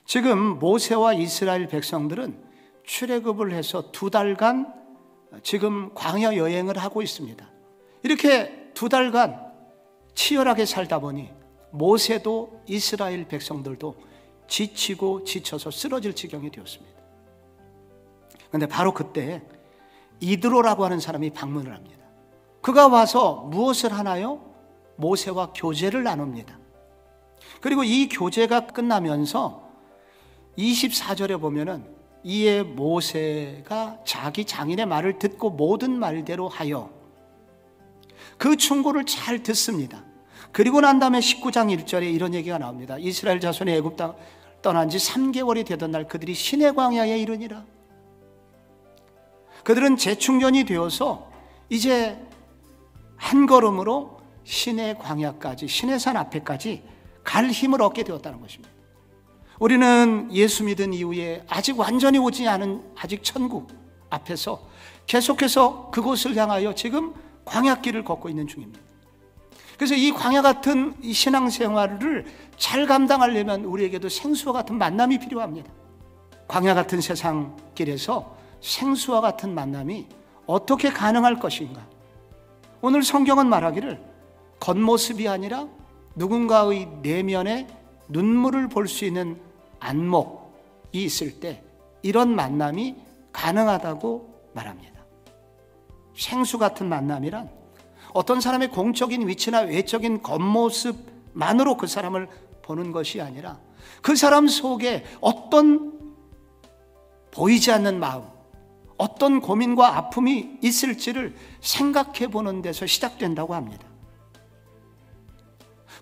지금 모세와 이스라엘 백성들은 출애굽을 해서 2달간 지금 광야 여행을 하고 있습니다. 이렇게 2달간 치열하게 살다 보니 모세도 이스라엘 백성들도 지치고 지쳐서 쓰러질 지경이 되었습니다. 그런데 바로 그때 이드로라고 하는 사람이 방문을 합니다. 그가 와서 무엇을 하나요? 모세와 교제를 나눕니다. 그리고 이 교제가 끝나면서 24절에 보면은 이에 모세가 자기 장인의 말을 듣고 모든 말대로 하여 그 충고를 잘 듣습니다. 그리고 난 다음에 19장 1절에 이런 얘기가 나옵니다. 이스라엘 자손이 애굽 땅 떠난 지 3개월이 되던 날 그들이 시내 광야에 이르니라. 그들은 재충전이 되어서 이제 한 걸음으로 시내 광야까지, 시내산 앞에까지 갈 힘을 얻게 되었다는 것입니다. 우리는 예수 믿은 이후에 아직 완전히 오지 않은 아직 천국 앞에서 계속해서 그곳을 향하여 지금 광야길을 걷고 있는 중입니다. 그래서 이 광야 같은 이 신앙생활을 잘 감당하려면 우리에게도 생수와 같은 만남이 필요합니다. 광야 같은 세상 길에서 생수와 같은 만남이 어떻게 가능할 것인가? 오늘 성경은 말하기를 겉모습이 아니라 누군가의 내면에 눈물을 볼 수 있는 안목이 있을 때 이런 만남이 가능하다고 말합니다. 생수 같은 만남이란 어떤 사람의 공적인 위치나 외적인 겉모습만으로 그 사람을 보는 것이 아니라 그 사람 속에 어떤 보이지 않는 마음, 어떤 고민과 아픔이 있을지를 생각해 보는 데서 시작된다고 합니다.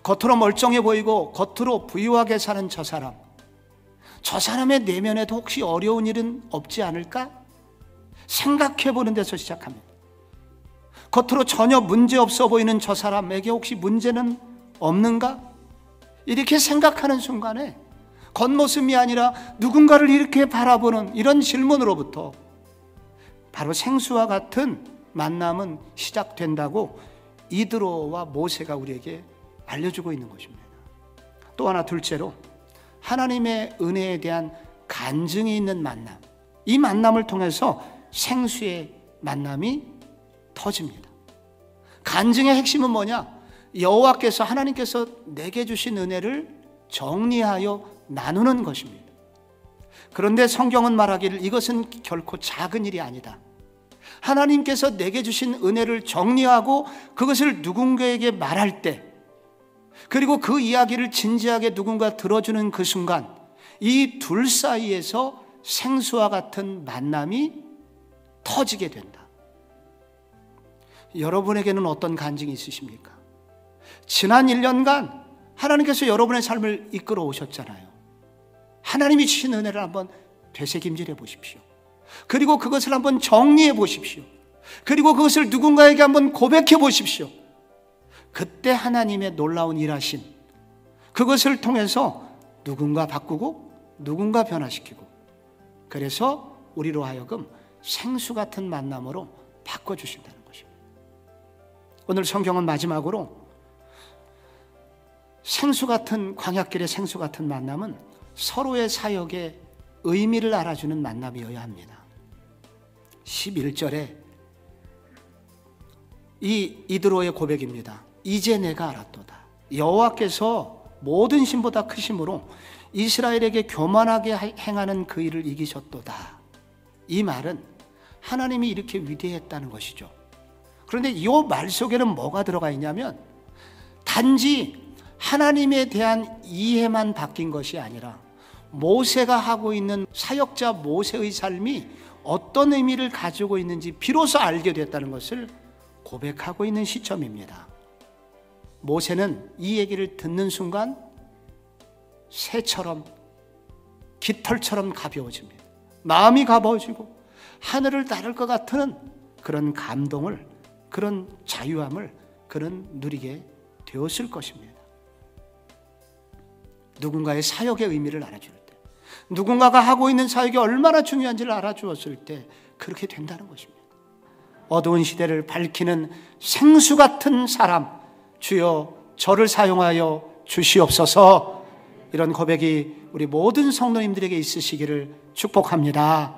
겉으로 멀쩡해 보이고 겉으로 부유하게 사는 저 사람의 내면에도 혹시 어려운 일은 없지 않을까? 생각해 보는 데서 시작합니다. 겉으로 전혀 문제 없어 보이는 저 사람에게 혹시 문제는 없는가? 이렇게 생각하는 순간에 겉모습이 아니라 누군가를 이렇게 바라보는 이런 질문으로부터 바로 생수와 같은 만남은 시작된다고 이드로와 모세가 우리에게 알려주고 있는 것입니다. 또 하나 둘째로 하나님의 은혜에 대한 간증이 있는 만남, 이 만남을 통해서 생수의 만남이 터집니다. 간증의 핵심은 뭐냐? 여호와께서 하나님께서 내게 주신 은혜를 정리하여 나누는 것입니다. 그런데 성경은 말하기를 이것은 결코 작은 일이 아니다. 하나님께서 내게 주신 은혜를 정리하고 그것을 누군가에게 말할 때, 그리고 그 이야기를 진지하게 누군가 들어주는 그 순간 이 둘 사이에서 생수와 같은 만남이 터지게 된다. 여러분에게는 어떤 간증이 있으십니까? 지난 1년간 하나님께서 여러분의 삶을 이끌어 오셨잖아요. 하나님이 주신 은혜를 한번 되새김질해 보십시오. 그리고 그것을 한번 정리해 보십시오. 그리고 그것을 누군가에게 한번 고백해 보십시오. 그때 하나님의 놀라운 일하심, 그것을 통해서 누군가 바꾸고 누군가 변화시키고, 그래서 우리로 하여금 생수 같은 만남으로 바꿔주신다는 것입니다. 오늘 성경은 마지막으로 생수 같은, 광야길의 생수 같은 만남은 서로의 사역에 의미를 알아주는 만남이어야 합니다. 11절에 이 이드로의 고백입니다. 이제 내가 알았도다. 여호와께서 모든 신보다 크심으로 이스라엘에게 교만하게 행하는 그 일을 이기셨도다. 이 말은 하나님이 이렇게 위대했다는 것이죠. 그런데 이 말 속에는 뭐가 들어가 있냐면 단지 하나님에 대한 이해만 바뀐 것이 아니라 모세가 하고 있는 사역자 모세의 삶이 어떤 의미를 가지고 있는지 비로소 알게 됐다는 것을 고백하고 있는 시점입니다. 모세는 이 얘기를 듣는 순간 새처럼, 깃털처럼 가벼워집니다. 마음이 가벼워지고 하늘을 나를 것 같은 그런 감동을, 그런 자유함을 그는 누리게 되었을 것입니다. 누군가의 사역의 의미를 알아줄 때, 누군가가 하고 있는 사역이 얼마나 중요한지를 알아주었을 때 그렇게 된다는 것입니다. 어두운 시대를 밝히는 생수 같은 사람, 주여 저를 사용하여 주시옵소서, 이런 고백이 우리 모든 성도님들에게 있으시기를 축복합니다.